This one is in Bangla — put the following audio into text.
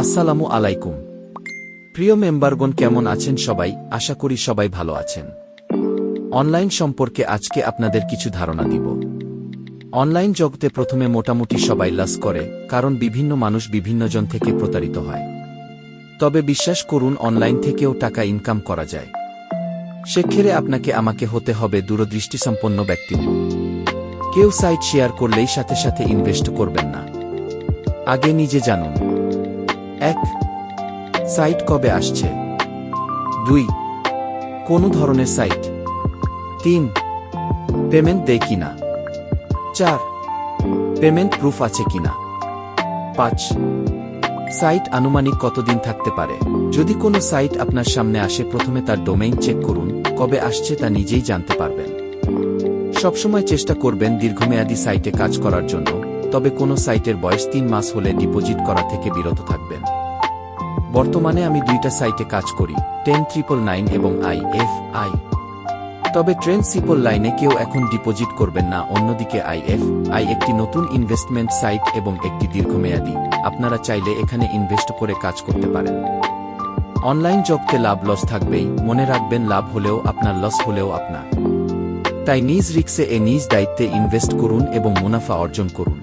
আসসালামু আলাইকুম প্রিয় মেম্বারগণ, কেমন আছেন সবাই? আশা করি সবাই ভালো আছেন। অনলাইন সম্পর্কে আজকে আপনাদের কিছু ধারণা দিব। অনলাইন জগতে প্রথমে মোটামুটি সবাই লস করে, কারণ বিভিন্ন মানুষ বিভিন্নজন থেকে প্রতারিত হয়। তবে বিশ্বাস করুন, অনলাইন থেকেও টাকা ইনকাম করা যায়। সেক্ষেত্রে আপনাকে আমাকে হতে হবে দূরদৃষ্টিসম্পন্ন ব্যক্তিত্ব। কেউ সাইট শেয়ার করলেই সাথে সাথে ইনভেস্ট করবেন না। আগে নিজে জানুন। 1. সাইট কবে আসছে? 2. কোন ধরনের সাইট? 3. পেমেন্ট দেয় কিনা? 4. পেমেন্ট প্রুফ আছে কিনা? 5. সাইট আনুমানিক কতদিন থাকতে পারে? যদি কোনো সাইট আপনার সামনে আসে, প্রথমে তার ডোমেইন চেক করুন। কবে আসছে তা নিজেই জানতে পারবেন। সবসময় চেষ্টা করবেন দীর্ঘমেয়াদী সাইটে কাজ করার জন্য, তবে কোনো সাইটের বয়স 3 মাস হলে ডিপোজিট করা থেকে বিরত থাকবেন। বর্তমানে আমি 2টা সাইটে কাজ করি, 10999 এবং IFI। তবে ট্রেন্ডসিপল লাইনে কেউ এখন ডিপোজিট করবেন না। অন্যদিকে IFI একটি নতুন ইনভেস্টমেন্ট সাইট এবং একটি দীর্ঘমেয়াদী। আপনারা চাইলে এখানে ইনভেস্ট করে কাজ করতে পারেন। অনলাইন জগতে লাভ লস থাকবেই, মনে রাখবেন, লাভ হলেও আপনার, লস হলেও আপনার। তাই নিজ রিস্কে নিজ দায়িত্বে ইনভেস্ট করুন এবং মুনাফা অর্জন করুন।